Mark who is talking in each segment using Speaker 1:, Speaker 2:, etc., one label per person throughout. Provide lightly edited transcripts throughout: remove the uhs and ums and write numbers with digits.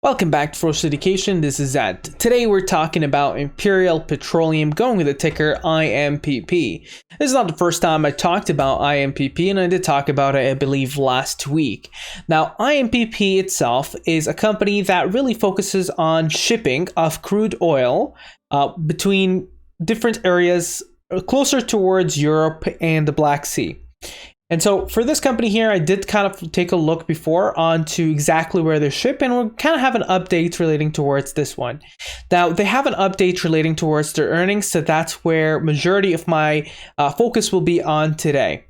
Speaker 1: Welcome back to Force Education. This is Ed. Today we're talking about Imperial Petroleum, going with the ticker IMPP. This is not the first time I talked about IMPP, and I did talk about it, I believe, last week. Now, IMPP itself is a company that really focuses on shipping of crude oil between different areas closer towards Europe and the Black Sea. And so for this company here, I did kind of take a look before onto exactly where they ship, and we'll kind of have an update relating towards this one. Now, they have an update relating towards their earnings, so that's where majority of my focus will be on today.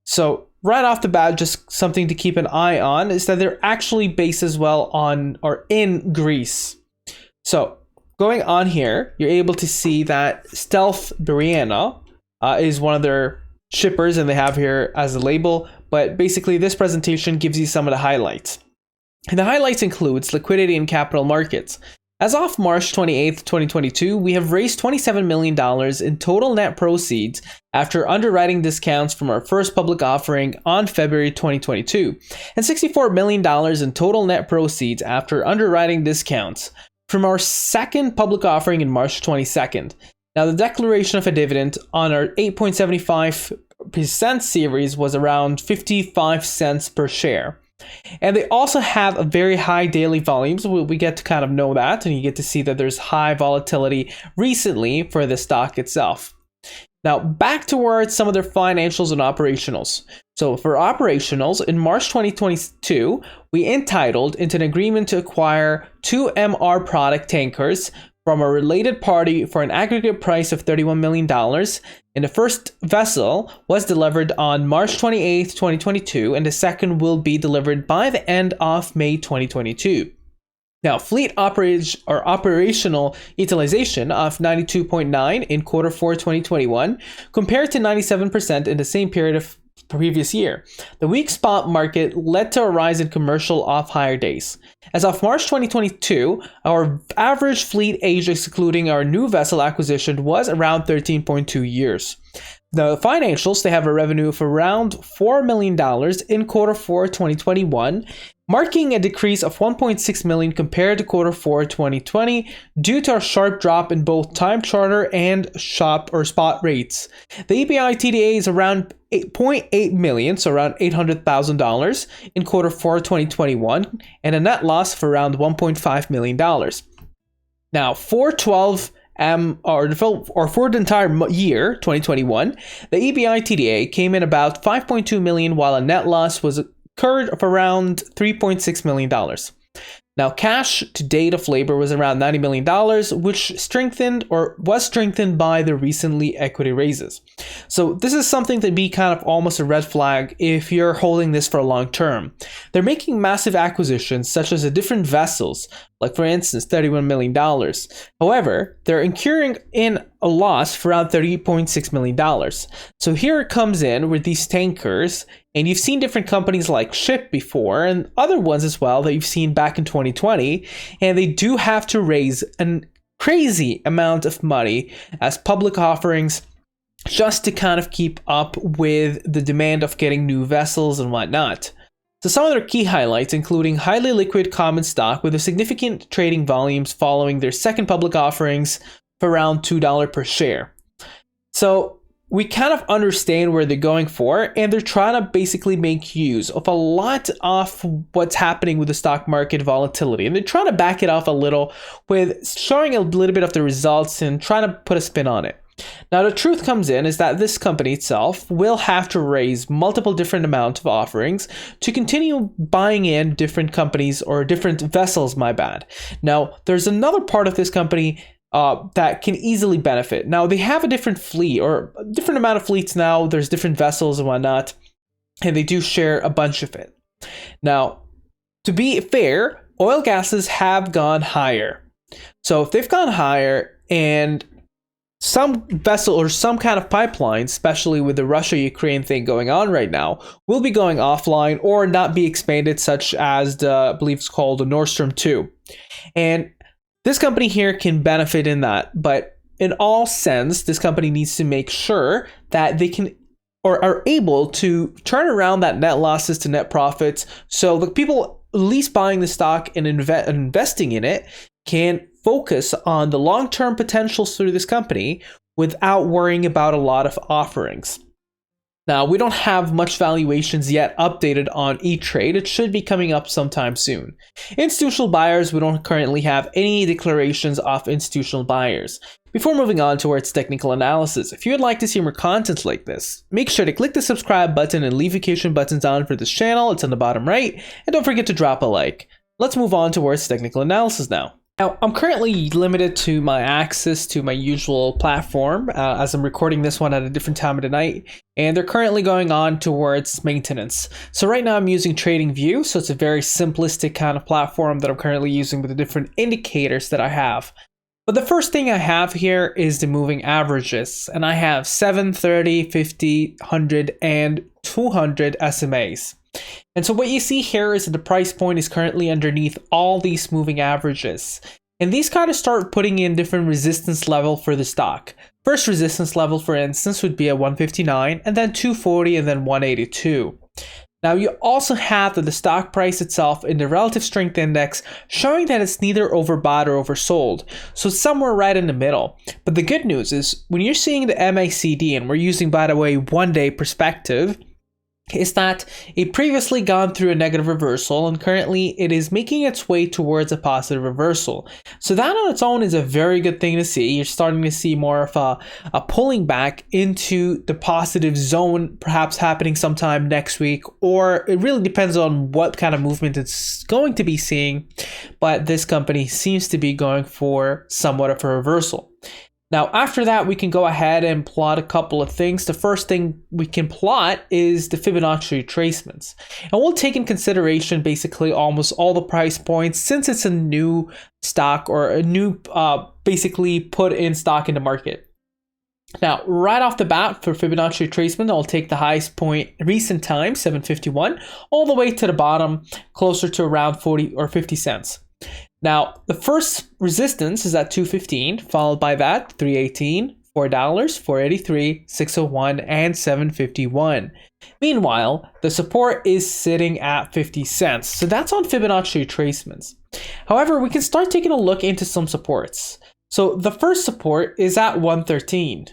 Speaker 1: So right off the bat, just something to keep an eye on is that they're actually based as well on or in Greece. So going on here, you're able to see that Stealth Brianna is one of their shippers, and they have here as a label, but basically this presentation gives you some of the highlights. And the highlights includes liquidity in capital markets. As of March 28th, 2022, we have raised $27 million in total net proceeds after underwriting discounts from our first public offering on February 2022, and $64 million in total net proceeds after underwriting discounts from our second public offering in March 22nd. Now, the declaration of a dividend on our 8.75% series was around 55 cents per share. And they also have a very high daily volumes. We get to kind of know that, and you get to see that there's high volatility recently for the stock itself. Now, back towards some of their financials and operationals. So for operationals, in March 2022, we entitled into an agreement to acquire 2 MR product tankers from a related party for an aggregate price of $31 million, and the first vessel was delivered on March 28, 2022, and the second will be delivered by the end of May 2022. Now, fleet operational utilization of 92.9 in Q4 2021 compared to 97% in the same period of previous year. The weak spot market led to a rise in commercial off-hire days. As of March 2022, our average fleet age excluding our new vessel acquisition was around 13.2 years. The financials, they have a revenue of around $4 million in Q4 2021, marking a decrease of $1.6 million compared to Q4 2020 due to a sharp drop in both time charter and spot rates. The EBI TDA is around $8.8 million, so around $800,000 in Q4 2021, and a net loss of around $1.5 million. Now, for for the entire year 2021, the EBI TDA came in about $5.2 million, while a net loss was occurred of around $3.6 million. Now, cash to date of labor was around $90 million, which was strengthened by the recently equity raises. So this is something to be kind of almost a red flag if you're holding this for a long term. They're making massive acquisitions such as the different vessels, like for instance $31 million. However, they're incurring in a loss for around $30.6 million. So here it comes in with these tankers, and you've seen different companies like Ship before and other ones as well that you've seen back in 2020, and they do have to raise a crazy amount of money as public offerings just to kind of keep up with the demand of getting new vessels and whatnot. So some of their key highlights including highly liquid common stock with a significant trading volumes following their second public offerings for around $2 per share. So we kind of understand where they're going for, and they're trying to basically make use of a lot of what's happening with the stock market volatility. And they're trying to back it off a little with showing a little bit of the results and trying to put a spin on it. Now, the truth comes in is that this company itself will have to raise multiple different amounts of offerings to continue buying in different companies or different vessels, my bad. Now, there's another part of this company that can easily benefit. Now, they have a different fleet or a different amount of fleets now. There's different vessels and whatnot, and they do share a bunch of it. Now, to be fair, oil gases have gone higher. So if they've gone higher and some vessel or some kind of pipeline, especially with the Russia-Ukraine thing going on right now, will be going offline or not be expanded, such as I believe it's called the Nord Stream 2. And this company here can benefit in that, but in all sense, this company needs to make sure that they can or are able to turn around that net losses to net profits, so the people at least buying the stock and investing in it can focus on the long-term potentials through this company without worrying about a lot of offerings. Now, we don't have much valuations yet updated on E-Trade. It should be coming up sometime soon. Institutional buyers, we don't currently have any declarations of institutional buyers. Before moving on towards technical analysis, if you would like to see more content like this, make sure to click the subscribe button and notification buttons on for this channel. It's on the bottom right. And don't forget to drop a like. Let's move on towards technical analysis now. Now, I'm currently limited to my access to my usual platform as I'm recording this one at a different time of the night, and they're currently going on towards maintenance. So right now I'm using TradingView, so it's a very simplistic kind of platform that I'm currently using with the different indicators that I have. But the first thing I have here is the moving averages, and I have 7, 30, 50, 100, and 200 SMAs. And so what you see here is that the price point is currently underneath all these moving averages. And these kind of start putting in different resistance level for the stock. First resistance level, for instance, would be at 159, and then 240, and then 182. Now you also have the stock price itself in the relative strength index showing that it's neither overbought or oversold. So it's somewhere right in the middle. But the good news is when you're seeing the MACD, and we're using, by the way, 1 day perspective, is that it previously gone through a negative reversal and currently it is making its way towards a positive reversal. So that on its own is a very good thing to see. You're starting to see more of a pulling back into the positive zone, perhaps happening sometime next week, or it really depends on what kind of movement it's going to be seeing. But this company seems to be going for somewhat of a reversal. Now, after that, we can go ahead and plot a couple of things. The first thing we can plot is the Fibonacci retracements. And we'll take in consideration basically almost all the price points since it's a new stock or a new basically put in stock in the market. Now, right off the bat for Fibonacci retracement, I'll take the highest point recent time, 751, all the way to the bottom, closer to around 40 or 50 cents. Now, the first resistance is at 215, followed by that 318, $4, 483, 601, and 751. Meanwhile, the support is sitting at 50 cents. So that's on Fibonacci retracements. However, we can start taking a look into some supports. So the first support is at 113.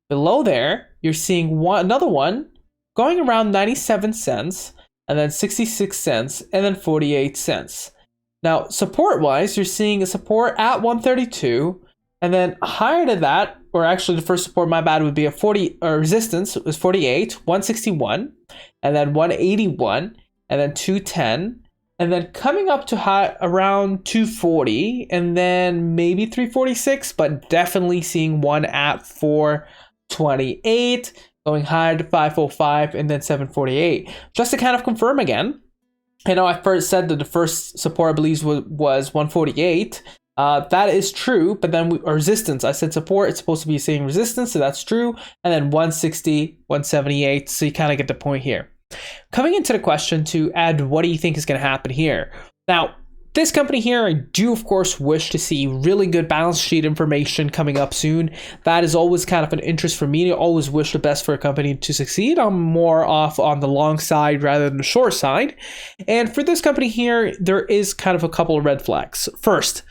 Speaker 1: Below there, you're seeing another one going around 97 cents, and then 66 cents, and then 48 cents. Now, support-wise, you're seeing a support at 132, and then higher to that, or actually the first support, my bad, would be a 40, or resistance was 48, 161, and then 181, and then 210, and then coming up to high around 240, and then maybe 346, but definitely seeing one at 428, going higher to 505, and then 748. Just to kind of confirm again, I know I first said that the first support, I believe, was 148. That is true, but then resistance. I said support, it's supposed to be saying resistance, so that's true. And then 160, 178, so you kind of get the point here. Coming into the question to add, what do you think is going to happen here? Now, this company here, I do, of course, wish to see really good balance sheet information coming up soon. That is always kind of an interest for me. I always wish the best for a company to succeed. I'm more off on the long side rather than the short side. And for this company here, there is kind of a couple of red flags. First,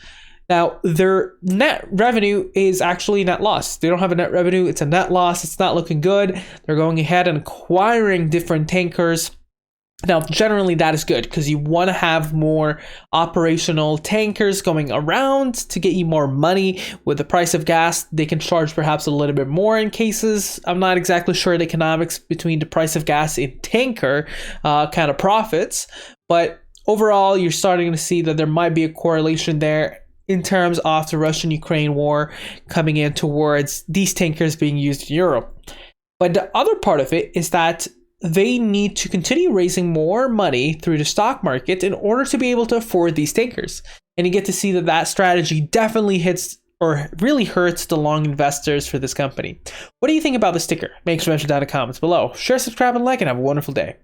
Speaker 1: now their net revenue is actually net loss. They don't have a net revenue. It's a net loss. It's not looking good. They're going ahead and acquiring different tankers. Now, generally, that is good because you want to have more operational tankers going around to get you more money. With the price of gas, they can charge perhaps a little bit more in cases. I'm not exactly sure the economics between the price of gas and tanker kind of profits. But overall, you're starting to see that there might be a correlation there in terms of the Russian-Ukraine war coming in towards these tankers being used in Europe. But the other part of it is that they need to continue raising more money through the stock market in order to be able to afford these tankers. And you get to see that that strategy definitely hits or really hurts the long investors for this company. What do you think about this ticker? Make sure to mention down in the comments below. Share, subscribe, and like, and have a wonderful day.